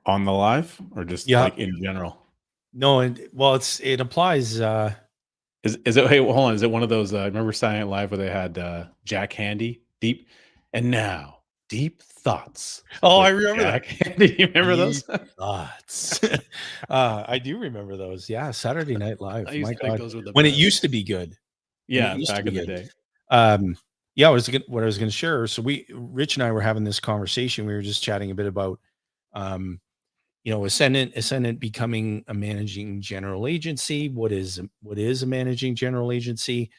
On the live or just Yeah. like in general? No, and well, it applies. Is it? Hey, well, hold on. Is it one of those? Remember Saturday Night Live where they had Jack Handy deep, and now deep thoughts Oh, I with remember that. Jack Handy. You remember those? Deep thoughts. I do remember those. Yeah, Saturday Night I Live. used My to think God, those were the when it best. used to be good. When it Yeah, used to back be in the good. day. Yeah, what I was going to share. So Rich and I were having this conversation. We were just chatting a bit about, um, Ascendant becoming a managing general agency. What is a managing general agency?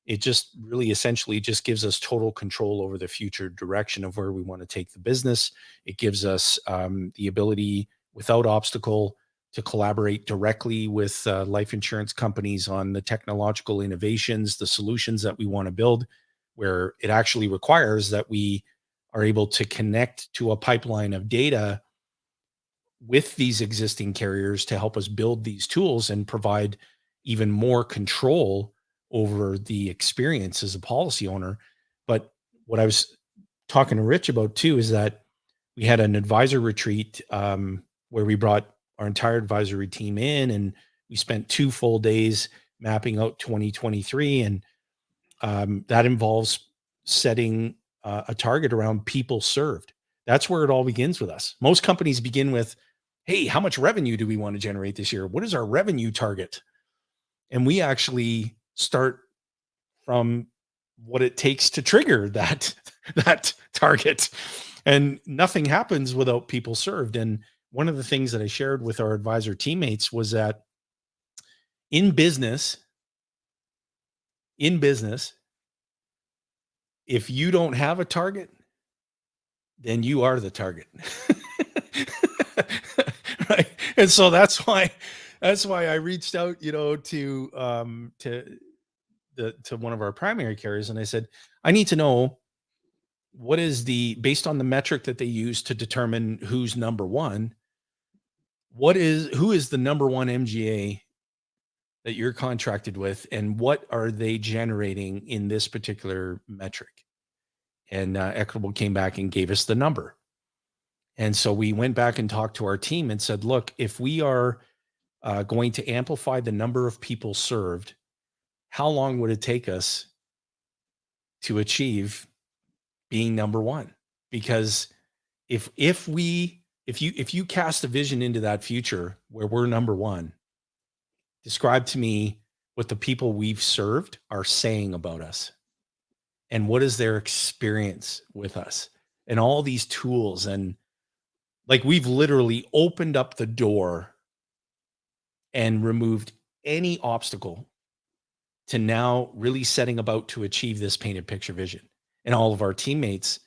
It just really essentially just gives us total control over the future direction of where we want to take the business. It gives us the ability without obstacle to collaborate directly with life insurance companies on the technological innovations, the solutions that we want to build, where it actually requires that we are able to connect to a pipeline of data with these existing carriers to help us build these tools and provide even more control over the experience as a policy owner. But what I was talking to Rich about too is that we had an advisor retreat where we brought our entire advisory team in, and we spent 2 full days mapping out 2023. And that involves setting a target around people served. That's where it all begins with us. Most companies begin with, hey, how much revenue do we want to generate this year? What is our revenue target? And we actually start from what it takes to trigger that that target. And nothing happens without people served. And one of the things that I shared with our advisor teammates was that in business, in business, if you don't have a target, then you are the target. Right. And so that's why I reached out, to one of our primary carriers, and I said, I need to know what is based on the metric that they use to determine who's number one, who is the number one MGA that you're contracted with, and what are they generating in this particular metric? And Equitable came back and gave us the number. And so we went back and talked to our team and said, look, if we are going to amplify the number of people served, how long would it take us to achieve being number one? Because if you cast a vision into that future where we're number one, describe to me what the people we've served are saying about us, and what is their experience with us, and all these tools. And like, we've literally opened up the door and removed any obstacle to now really setting about to achieve this painted picture vision. And all of our teammates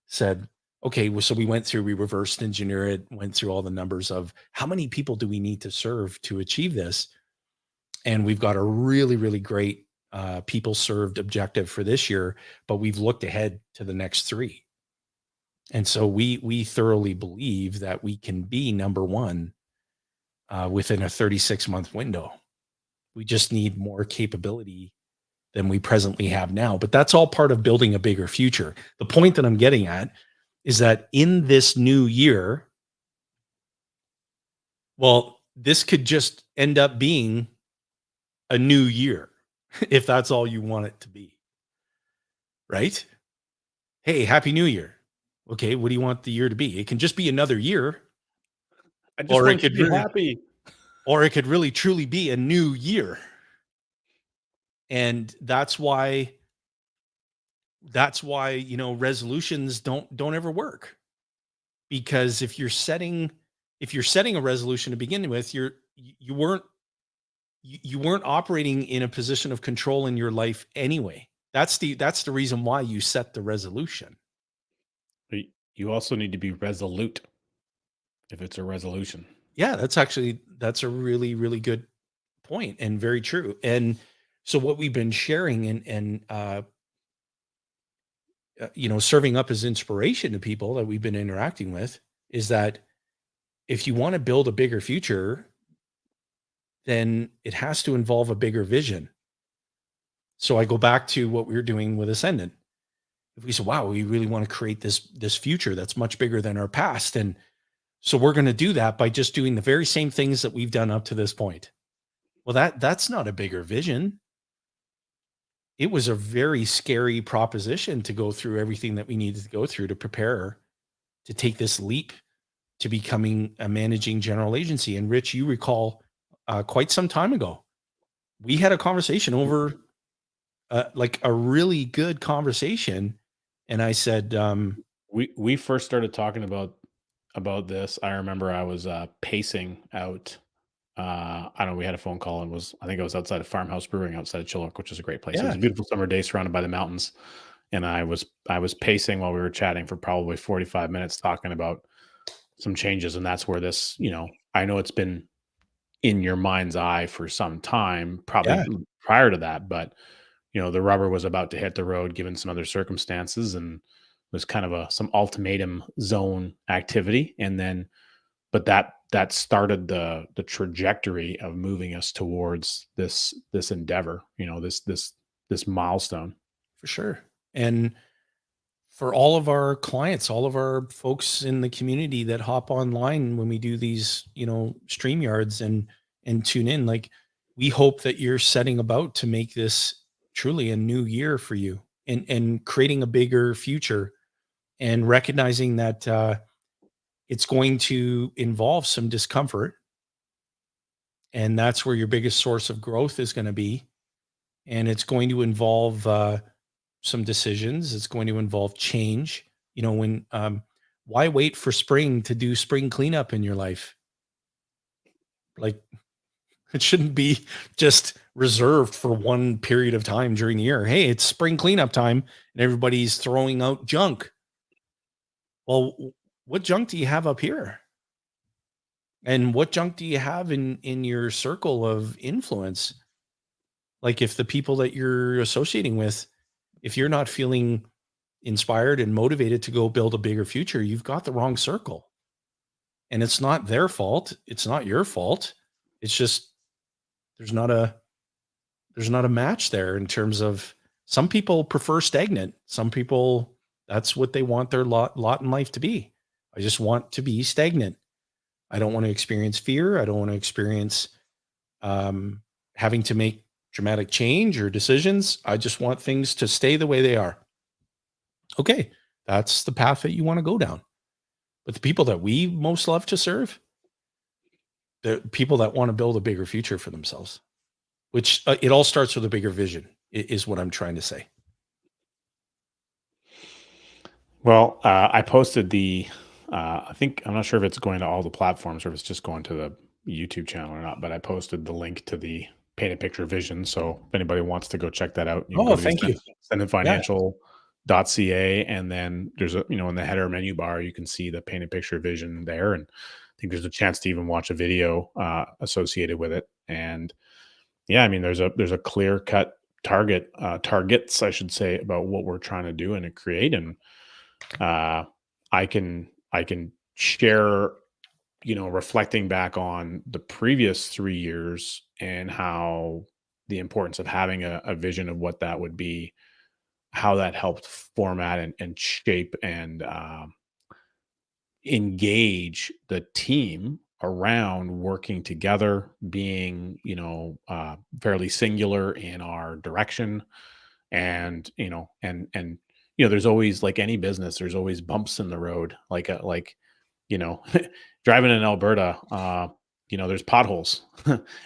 said, okay, well, so we reversed engineer it, went through all the numbers of how many people do we need to serve to achieve this. And we've got a really, really great people served objective for this year, but we've looked ahead to the next 3. And so we thoroughly believe that we can be number one within a 36-month window. We just need more capability than we presently have now. But that's all part of building a bigger future. The point that I'm getting at is that in this new year, well, this could just end up being a new year if that's all you want it to be. Right? Hey, happy new year. Okay, what do you want the year to be? It can just be another year, I just or it want you could to be really happy. truly be a new year. And that's why resolutions don't ever work, because if you're setting a resolution to begin with, you weren't operating in a position of control in your life anyway. That's the reason why you set the resolution. You also need to be resolute if it's a resolution. Yeah, that's a really, really good point, and very true. And so what we've been sharing and serving up as inspiration to people that we've been interacting with is that if you want to build a bigger future, then it has to involve a bigger vision. So I go back to what we were doing with Ascendant. If we say, wow, we really want to create this future that's much bigger than our past, and So we're going to do that by just doing the very same things that we've done up to this point. Well, that's not a bigger vision. It was a very scary proposition to go through everything that we needed to go through to prepare to take this leap to becoming a managing general agency. And Rich, you recall quite some time ago, we had a conversation over like a really good conversation. And I said, We first started talking about this. I remember I was pacing out. I don't know. We had a phone call and I think I was outside of Farmhouse Brewing outside of Chilliwack, which is a great place. It was yeah, a beautiful summer day surrounded by the mountains, and I was pacing while we were chatting for probably 45 minutes talking about some changes, and that's where this. I know it's been in your mind's eye for some time, probably yeah, prior to that, but the rubber was about to hit the road given some other circumstances, and was kind of some ultimatum zone activity, and then but that started the trajectory of moving us towards this endeavor, this milestone. for sure. And for all of our clients, all of our folks in the community that hop online when we do these, stream yards and tune in, like we hope that you're setting about to make this truly a new year for you and creating a bigger future and recognizing that it's going to involve some discomfort. And that's where your biggest source of growth is going to be. And it's going to involve some decisions. It's going to involve change. When why wait for spring to do spring cleanup in your life? Like it shouldn't be just reserved for one period of time during the year. Hey, it's spring cleanup time and everybody's throwing out junk. Well, what junk do you have up here? And what junk do you have in your circle of influence? Like if the people that you're associating with, if you're not feeling inspired and motivated to go build a bigger future, you've got the wrong circle. And it's not their fault. It's not your fault. It's just there's not a there's not a match there in terms of some people prefer stagnant. Some people that's what they want their lot in life to be. I just want to be stagnant. I don't want to experience fear. I don't want to experience um, having to make dramatic change or decisions. I just want things to stay the way they are. Okay, that's the path that you want to go down. But the people that we most love to serve, the people that want to build a bigger future for themselves, which it all starts with a bigger vision, is what I'm trying to say. Well, I posted I think I'm not sure if it's going to all the platforms or if it's just going to the YouTube channel or not, but I posted the link to the painted picture vision. So if anybody wants to go check that out, you can go Oh, to the thank you. Yeah. ascendantfinancial.ca, and then there's in the header menu bar, you can see the painted picture vision there. And I think there's a chance to even watch a video associated with it. And yeah, I mean, there's a clear cut targets, I should say, about what we're trying to do and to create. And uh, I can share, reflecting back on the previous 3 years and how the importance of having a vision of what that would be, how that helped format and shape and engage the team around working together, being, fairly singular in our direction, and there's always, like any business, there's always bumps in the road, like you know driving in Alberta, there's potholes.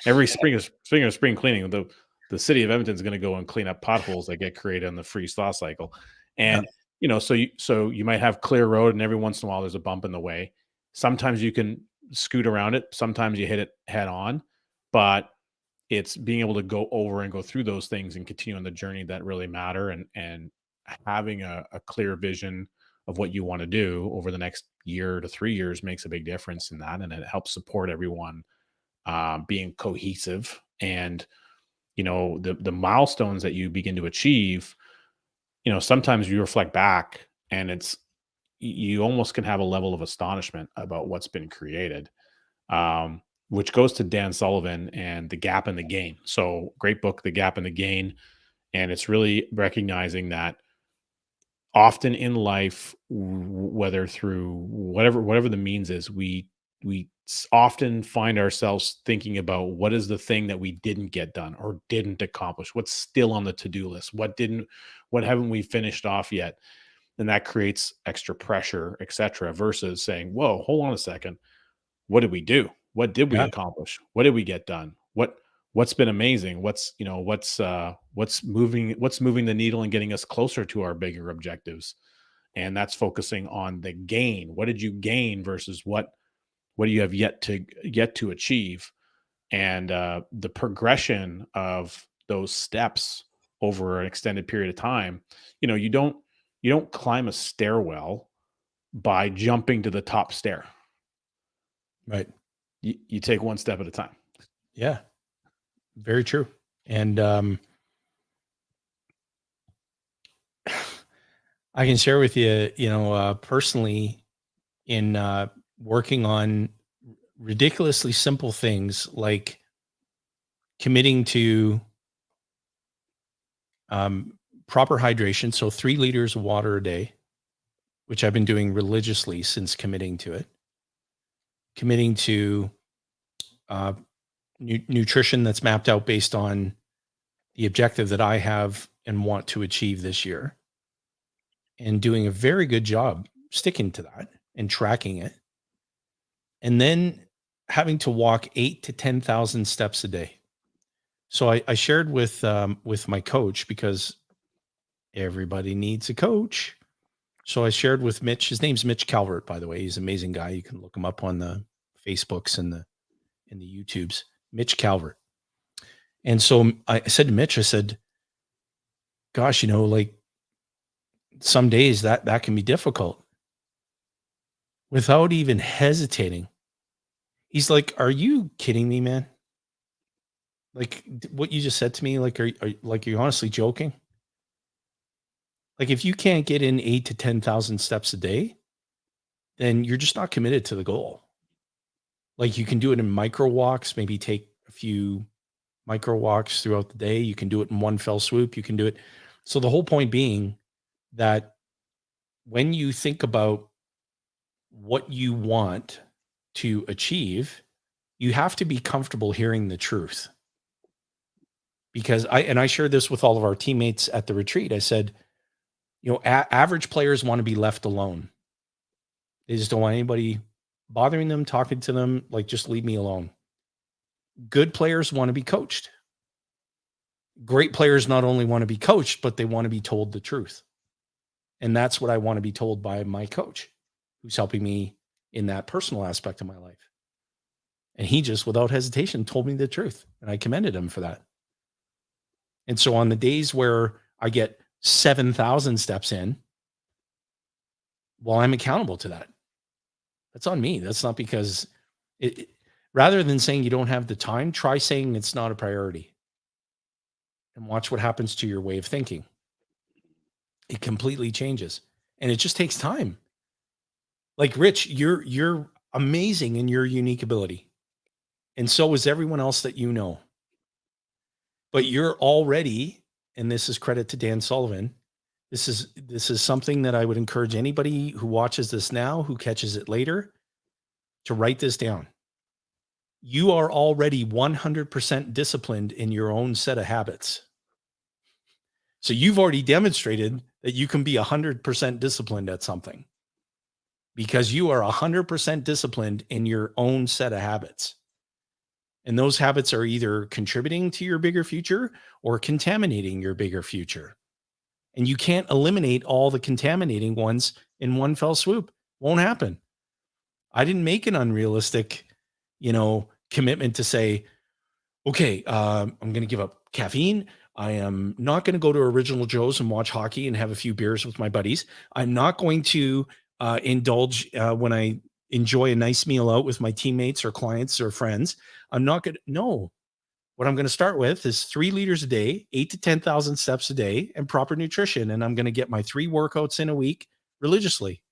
Every spring cleaning, the city of Edmonton is going to go and clean up potholes that get created on the freeze thaw cycle. Yeah. And so you might have clear road, and every once in a while there's a bump in the way. Sometimes you can scoot around it, sometimes you hit it head on, but it's being able to go over and go through those things and continue on the journey that really matter, and having a clear vision of what you want to do over the next year to 3 years makes a big difference in that, and it helps support everyone being cohesive. And the milestones that you begin to achieve, sometimes you reflect back, and you almost can have a level of astonishment about what's been created, which goes to Dan Sullivan and The Gap in the Gain. So great book, The Gap in the Gain. And it's really recognizing that often in life, whether through whatever the means is, we often find ourselves thinking about what is the thing that we didn't get done or didn't accomplish, what's still on the to-do list, what haven't we finished off yet, and that creates extra pressure, etc. Versus saying, "Whoa, hold on a second, what did we do? What did we Yeah. accomplish? What did we get done? What's been amazing? What's moving the needle and getting us closer to our bigger objectives?" And that's focusing on the gain. What did you gain versus what do you have yet to achieve? And the progression of those steps over an extended period of time. You don't climb a stairwell by jumping to the top stair. Right. You take one step at a time. Yeah. Very true. And I can share with you, personally, in working on ridiculously simple things like committing to proper hydration. So 3 liters of water a day, which I've been doing religiously since committing to it. Committing to nutrition that's mapped out based on the objective that I have and want to achieve this year, and doing a very good job sticking to that and tracking it. And then having to walk 8 to 10,000 steps a day. So I shared with my coach, because everybody needs a coach. So I shared with Mitch. His name's Mitch Calvert, by the way. He's an amazing guy. You can look him up on the Facebooks and the YouTubes. Mitch Calvert. And so I said to Mitch, I said, "Gosh, like some days that can be difficult." Without even hesitating, he's like, "Are you kidding me, man? Like what you just said to me, like, are you honestly joking? Like, if you can't get in 8 to 10,000 steps a day, then you're just not committed to the goal. Like, you can do it in micro walks, maybe take a few micro walks throughout the day. You can do it in one fell swoop. You can do it." So the whole point being that when you think about what you want to achieve, you have to be comfortable hearing the truth. Because I shared this with all of our teammates at the retreat. I said, average players want to be left alone. They just don't want anybody bothering them, talking to them, like, just leave me alone. Good players want to be coached. Great players not only want to be coached, but they want to be told the truth. And that's what I want to be told by my coach, who's helping me in that personal aspect of my life. And he just, without hesitation, told me the truth. And I commended him for that. And so on the days where I get 7,000 steps in, well, I'm accountable to that. That's on me. That's not because rather than saying you don't have the time, try saying it's not a priority, and watch what happens to your way of thinking. It completely changes, and it just takes time. Like, Rich, you're amazing in your unique ability, and so is everyone else that you know. But you're already, and this is credit to Dan Sullivan, this is something that I would encourage anybody who watches this now, who catches it later, to write this down. You are already 100% disciplined in your own set of habits. So you've already demonstrated that you can be 100% disciplined at something, because you are 100% disciplined in your own set of habits. And those habits are either contributing to your bigger future or contaminating your bigger future. And you can't eliminate all the contaminating ones in one fell swoop. Won't happen. I didn't make an unrealistic, commitment to say, okay, I'm going to give up caffeine. I am not going to go to Original Joe's and watch hockey and have a few beers with my buddies. I'm not going to indulge when I enjoy a nice meal out with my teammates or clients or friends. I'm not going to, no. What I'm going to start with is 3 liters a day, 8 to 10,000 steps a day, and proper nutrition. And I'm going to get my 3 workouts in a week religiously.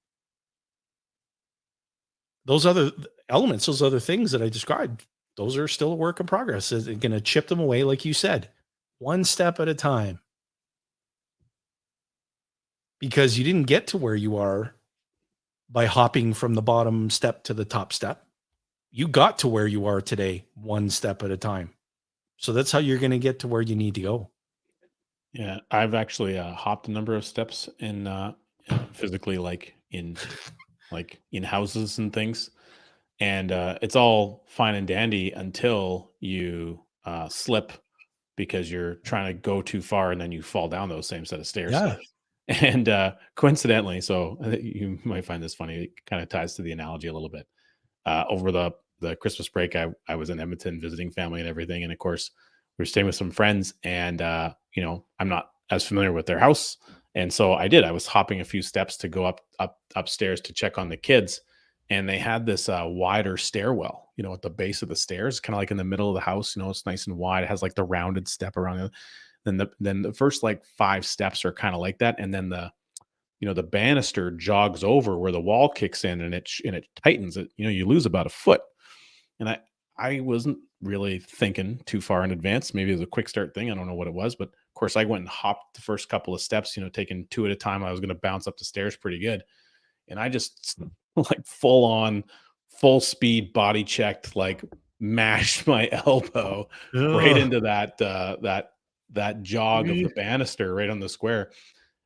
Those other elements, those other things that I described, those are still a work in progress. It's going to chip them away, like you said, one step at a time. because you didn't get to where you are by hopping from the bottom step to the top step. You got to where you are today, one step at a time. So that's how you're going to get to where you need to go. Yeah, I've actually hopped a number of steps in physically, like in houses and things, and it's all fine and dandy until you slip because you're trying to go too far and then you fall down those same set of stairs. Yeah. And coincidentally, so you might find this funny. It kind of ties to the analogy a little bit. Over the Christmas break, I was in Edmonton visiting family and everything, and of course, we were staying with some friends, and I'm not as familiar with their house, and so I was hopping a few steps to go upstairs to check on the kids, and they had this wider stairwell, at the base of the stairs, kind of like in the middle of the house. It's nice and wide. It has like the rounded step around it. Then the first like 5 steps are kind of like that, and then the banister jogs over where the wall kicks in, and it tightens it. You lose about a foot. And I wasn't really thinking too far in advance. Maybe it was a quick start thing. I don't know what it was, but of course I went and hopped the first couple of steps, taking 2 at a time. I was going to bounce up the stairs pretty good. And I just like full speed body checked, like mashed my elbow right Ugh. into that jog of the banister right on the square.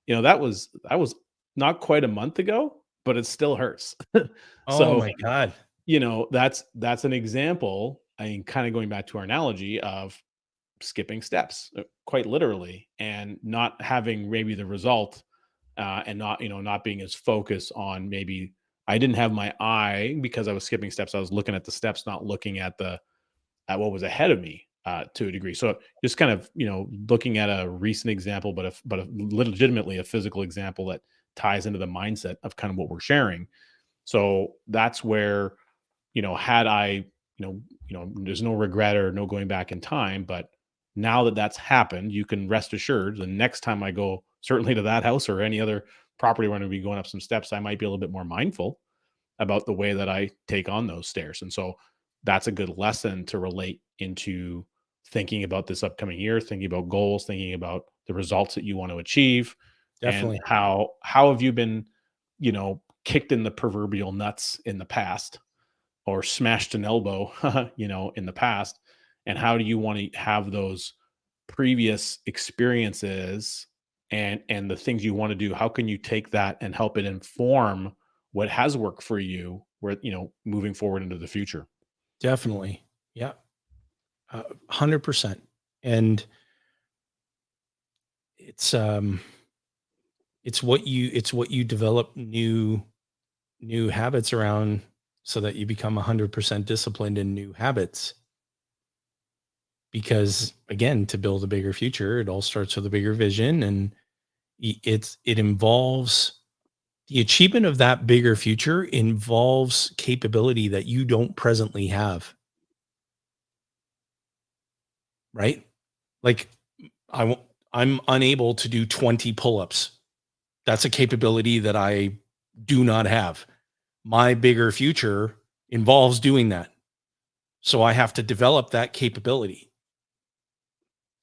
That was not quite a month ago, but it still hurts. Oh So my God. that's an example. I mean, kind of going back to our analogy of skipping steps, quite literally, and not having maybe the result, and not being as focused on, maybe I didn't have my eye because I was skipping steps. I was looking at the steps, not looking at what was ahead of me, to a degree. So just kind of looking at a recent example, but legitimately a physical example that ties into the mindset of kind of what we're sharing. So that's where, had I, there's no regret or no going back in time, but now that that's happened, you can rest assured the next time I go, certainly to that house or any other property where I'm going to be going up some steps, I might be a little bit more mindful about the way that I take on those stairs. And so that's a good lesson to relate into thinking about this upcoming year, thinking about goals, thinking about the results that you want to achieve, and Definitely. how have you been, kicked in the proverbial nuts in the past, or smashed an elbow, in the past, and how do you want to have those previous experiences and the things you want to do? How can you take that and help it inform what has worked for you, where moving forward into the future? Definitely. Yeah. 100%. And it's, it's what you develop new habits around, so that you become 100% disciplined in new habits. Because again, to build a bigger future, it all starts with a bigger vision, and it involves the achievement of that bigger future involves capability that you don't presently have, right? Like I won't, I'm unable to do 20 pull-ups. That's a capability that I do not have. My bigger future involves doing that. So I have to develop that capability.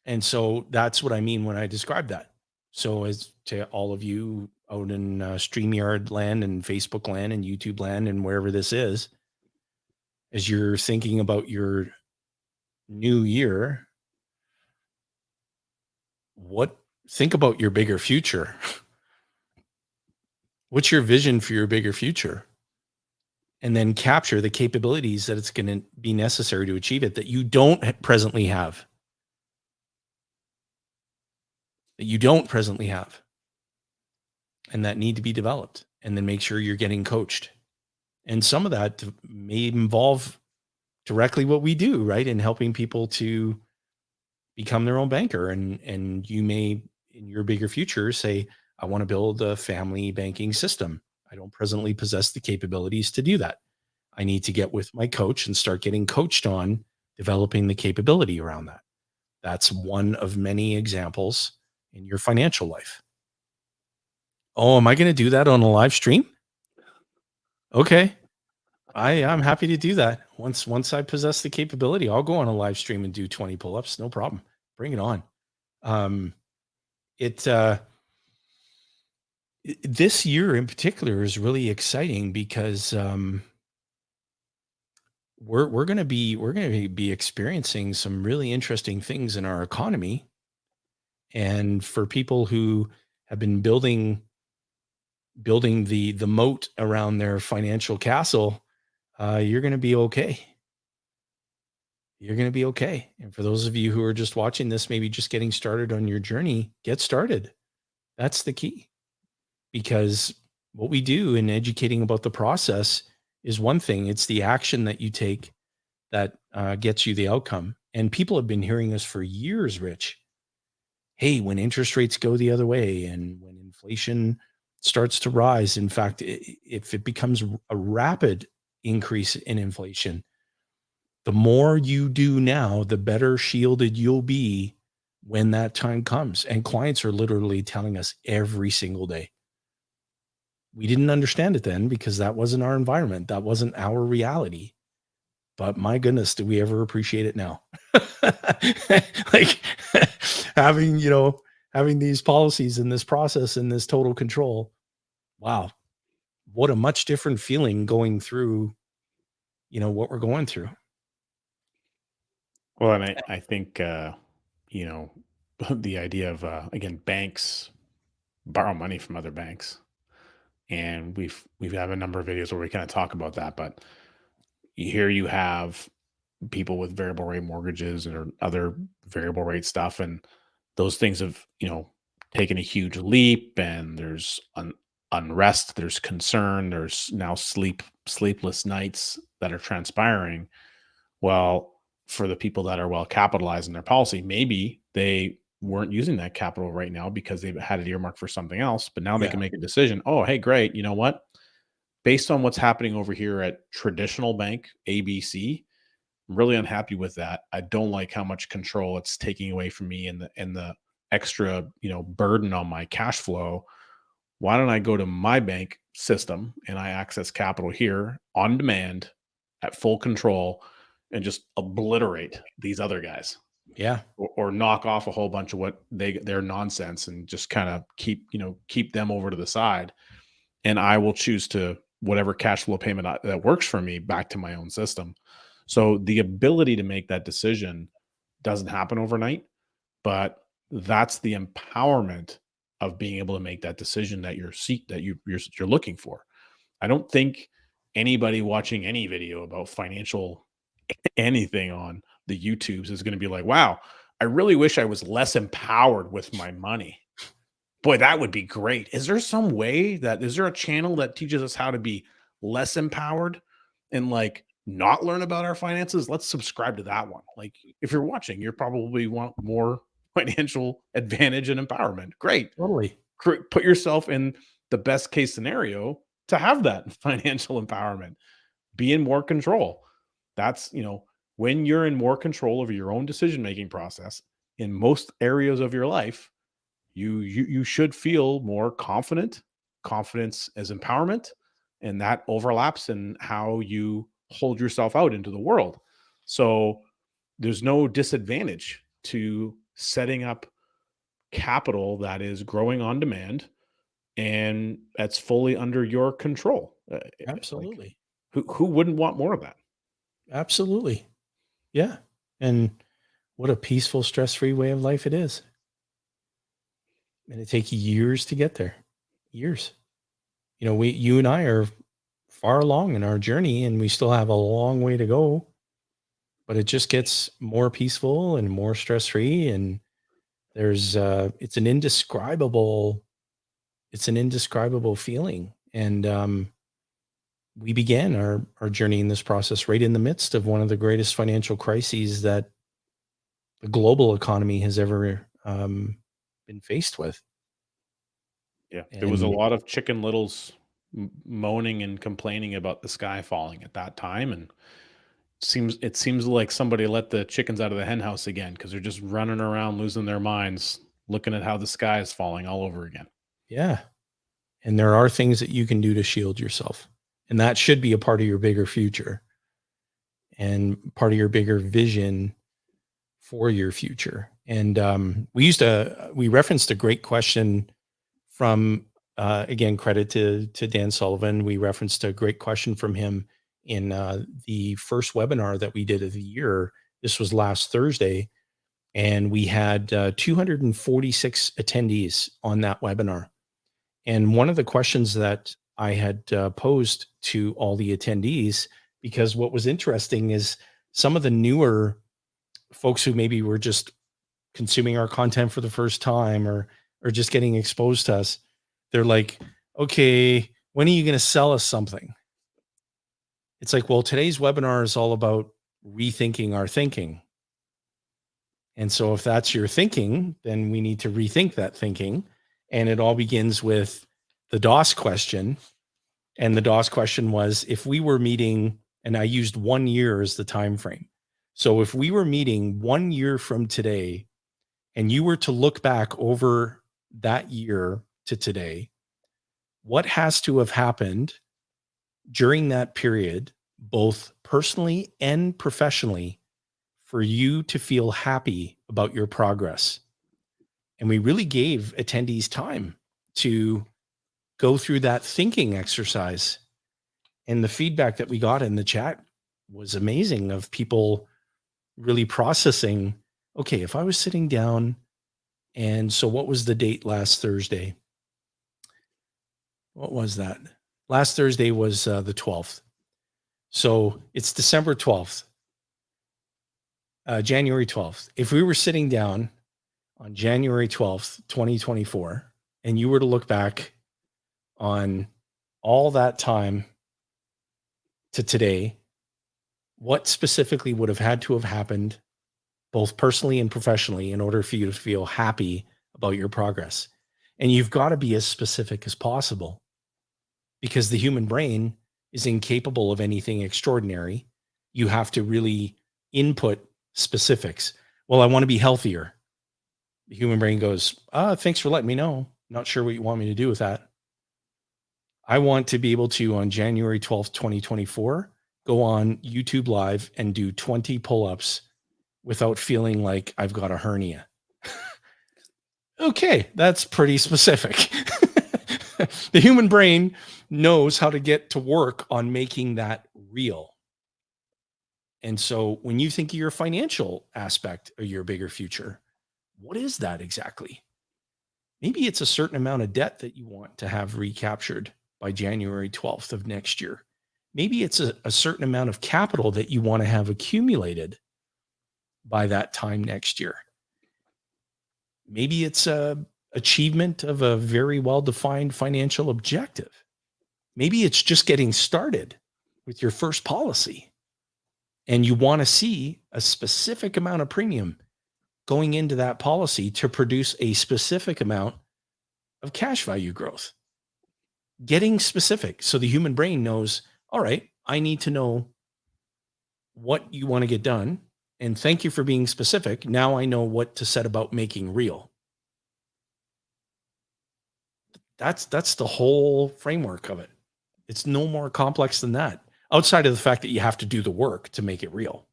And so that's what I mean when I describe that. So, as to all of you out in StreamYard land and Facebook land and YouTube land and wherever this is, as you're thinking about your new year, what think about your bigger future. What's your vision for your bigger future? And then capture the capabilities that it's going to be necessary to achieve it, that you don't presently have, and that need to be developed. And then make sure you're getting coached. And some of that may involve directly what we do, right? In helping people to become their own banker. And you may, in your bigger future, say, I want to build a family banking system. I don't presently possess the capabilities to do that. I need to get with my coach and start getting coached on developing the capability around that. That's one of many examples in your financial life. Oh, am I going to do that on a live stream? Okay. I'm happy to do that. Once I possess the capability, I'll go on a live stream and do 20 pull-ups. No problem. Bring it on. Um, it This year in particular is really exciting because we're going to be experiencing some really interesting things in our economy, and for people who have been building the moat around their financial castle, you're going to be okay. You're going to be okay. And for those of you who are just watching this, maybe just getting started on your journey, get started. That's the key, because what we do in educating about the process is one thing. It's the action that you take that gets you the outcome. And people have been hearing us for years, Rich. Hey, when interest rates go the other way and when inflation starts to rise, in fact, if it becomes a rapid increase in inflation, the more you do now, the better shielded you'll be when that time comes. And clients are literally telling us every single day. We didn't understand it then because that wasn't our environment. That wasn't our reality. But my goodness, do we ever appreciate it now? Like having, having these policies and this process and this total control. Wow. What a much different feeling going through, what we're going through. Well, and I think, you know, the idea of, again, banks borrow money from other banks. And we've have a number of videos where we kind of talk about that. But here you have people with variable rate mortgages or other variable rate stuff. And those things have, taken a huge leap, and there's unrest, there's concern, there's now sleepless nights that are transpiring. Well, for the people that are well capitalized in their policy, maybe they weren't using that capital right now because they've had it earmarked for something else, but now they Yeah. can make a decision. Oh, hey, great. You know what? Based on what's happening over here at traditional bank ABC, I'm really unhappy with that. I don't like how much control it's taking away from me, and the extra, burden on my cash flow. Why don't I go to my bank system and I access capital here on demand at full control and just obliterate these other guys, Yeah. or knock off a whole bunch of what their nonsense, and just kind of keep them over to the side. And I will choose to whatever cash flow payment that works for me back to my own system. So the ability to make that decision doesn't happen overnight, but that's the empowerment of being able to make that decision that you're looking for. I don't think anybody watching any video about financial anything on the YouTubes is going to be like, wow, I really wish I was less empowered with my money. Boy, that would be great. Is there some way is there a channel that teaches us how to be less empowered and like not learn about our finances? Let's subscribe to that one. Like, if you're watching, you probably want more financial advantage and empowerment. Great. Totally. Put yourself in the best case scenario to have that financial empowerment. Be in more control. That's, when you're in more control over your own decision-making process in most areas of your life, you should feel more confident. Confidence as empowerment, and that overlaps in how you hold yourself out into the world. So there's no disadvantage to setting up capital that is growing on demand and that's fully under your control. Like, Absolutely. who wouldn't want more of that? Absolutely. Yeah. And what a peaceful, stress-free way of life it is. And it takes years to get there. Years. You and I are far along in our journey, and we still have a long way to go, but it just gets more peaceful and more stress-free. And it's an indescribable feeling. And we began our journey in this process right in the midst of one of the greatest financial crises that the global economy has ever been faced with. Yeah, there was a And lot of Chicken Littles moaning and complaining about the sky falling at that time, and it seems like somebody let the chickens out of the hen house again, because they're just running around losing their minds, looking at how the sky is falling all over again. yeah, and there are things that you can do to shield yourself. And that should be a part of your bigger future and part of your bigger vision for your future. And we referenced a great question from again, credit to Dan Sullivan. We referenced a great question from him in the first webinar that we did of the year. This was last Thursday, and we had 246 attendees on that webinar. And one of the questions that I had posed to all the attendees, because what was interesting is some of the newer folks who maybe were just consuming our content for the first time or just getting exposed to us, they're like, okay, when are you going to sell us something? It's like, well, today's webinar is all about rethinking our thinking. And so if that's your thinking, then we need to rethink that thinking. And it all begins with the DOS question. And the DOS question was, if we were meeting, and I used 1 year as the time frame. So if we were meeting 1 year from today, and you were to look back over that year to today, what has to have happened during that period, both personally and professionally, for you to feel happy about your progress? And we really gave attendees time to go through that thinking exercise. And the feedback that we got in the chat was amazing, of people really processing, okay, if I was sitting down, and so what was the date last Thursday? What was that? Last Thursday was the 12th. So it's December 12th, January 12th. If we were sitting down on January 12th, 2024, and you were to look back on all that time to today, what specifically would have had to have happened, both personally and professionally, in order for you to feel happy about your progress? And you've got to be as specific as possible, because the human brain is incapable of anything extraordinary. You have to really input specifics. Well, I want to be healthier. The human brain goes, thanks for letting me know. Not sure what you want me to do with that. I want to be able to, on January 12th, 2024, go on YouTube Live and do 20 pull-ups without feeling like I've got a hernia. Okay, that's pretty specific. The human brain knows how to get to work on making that real. And so when you think of your financial aspect of your bigger future, what is that exactly? Maybe it's a certain amount of debt that you want to have recaptured by January 12th of next year. Maybe it's a certain amount of capital that you want to have accumulated by that time next year. Maybe it's a achievement of a very well-defined financial objective. Maybe it's just getting started with your first policy, and you want to see a specific amount of premium going into that policy to produce a specific amount of cash value growth. Getting specific so the human brain knows, all right, I need to know what you want to get done. And thank you for being specific. Now I know what to set about making real. That's the whole framework of it. It's no more complex than that, outside of the fact that you have to do the work to make it real.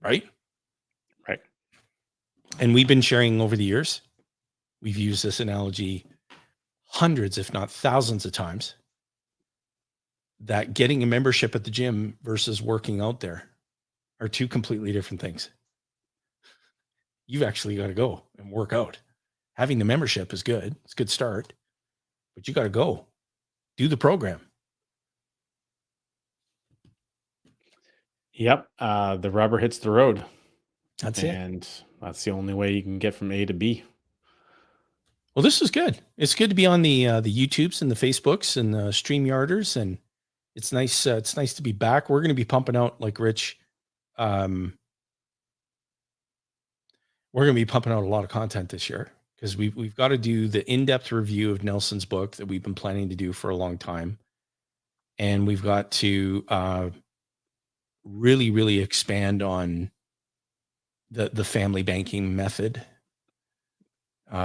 Right? Right. And we've been sharing over the years. We've used this analogy hundreds, if not thousands of times, that getting a membership at the gym versus working out there are two completely different things. You've actually got to go and work out. Having the membership is good. It's a good start, but you got to go do the program. Yep. The rubber hits the road. That's it. And that's the only way you can get from A to B. Well, this is good. It's good to be on the YouTubes and the Facebooks and the StreamYarders, and it's nice. It's nice to be back. We're going to be pumping out, like Rich. We're going to be pumping out a lot of content this year, because we've got to do the in-depth review of Nelson's book that we've been planning to do for a long time, and we've got to really, really expand on the family banking method.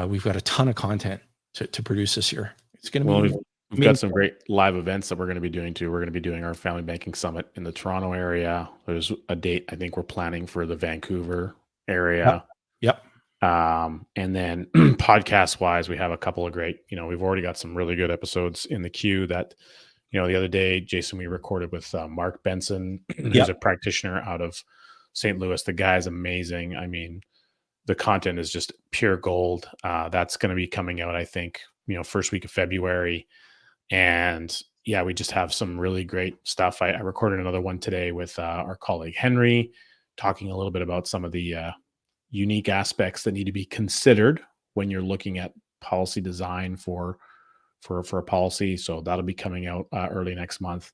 We've got a ton of content to produce this year. It's going to be. We've got some great live events that we're going to be doing too. We're going to be doing our family banking summit in the Toronto area. There's a date I think we're planning for the Vancouver area. Yep. And then podcast wise, we have a couple of great, we've already got some really good episodes in the queue that, the other day, Jayson, we recorded with Mark Benson, who's Yep. a practitioner out of St. Louis. The guy's amazing. I mean, the content is just pure gold. That's going to be coming out, I think, first week of February. And yeah, we just have some really great stuff. I recorded another one today with our colleague Henry, talking a little bit about some of the unique aspects that need to be considered when you're looking at policy design for a policy. So that'll be coming out early next month.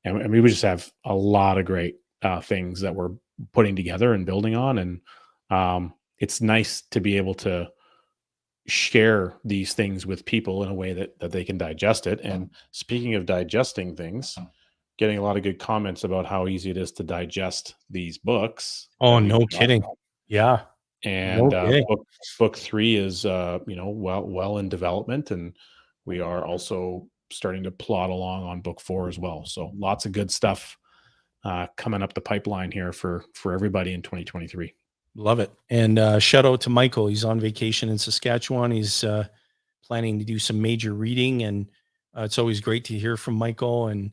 And we just have a lot of great things that we're putting together and building on. And it's nice to be able to share these things with people in a way that they can digest it. And speaking of digesting things, getting a lot of good comments about how easy it is to digest these books. Oh, no kidding. Yeah. And No kidding. book 3 is well in development, and we are also starting to plot along on book 4 as well. So lots of good stuff coming up the pipeline here for everybody in 2023. Love it. And shout out to Michael. He's on vacation in Saskatchewan. He's planning to do some major reading, and it's always great to hear from Michael. And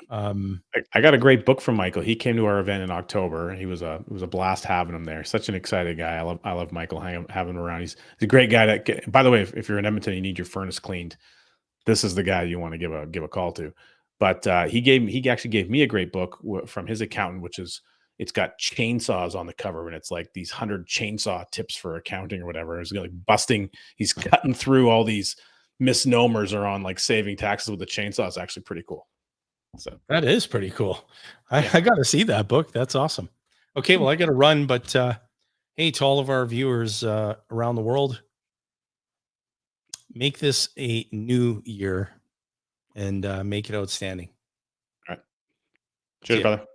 I got a great book from Michael. He came to our event in October. It was a blast having him there. Such an excited guy. I love Michael having him around. He's a great guy. By the way, if you're in Edmonton, you need your furnace cleaned, this is the guy you want to give a call to. But he actually gave me a great book from his accountant, which is, it's got chainsaws on the cover, and it's like these 100 chainsaw tips for accounting or whatever. It's like busting. He's cutting through all these misnomers around like saving taxes with a chainsaw. It's actually pretty cool. So that is pretty cool. I got to see that book. That's awesome. Okay, well, I got to run, but hey, to all of our viewers around the world, make this a new year and make it outstanding. all right. Cheers, brother.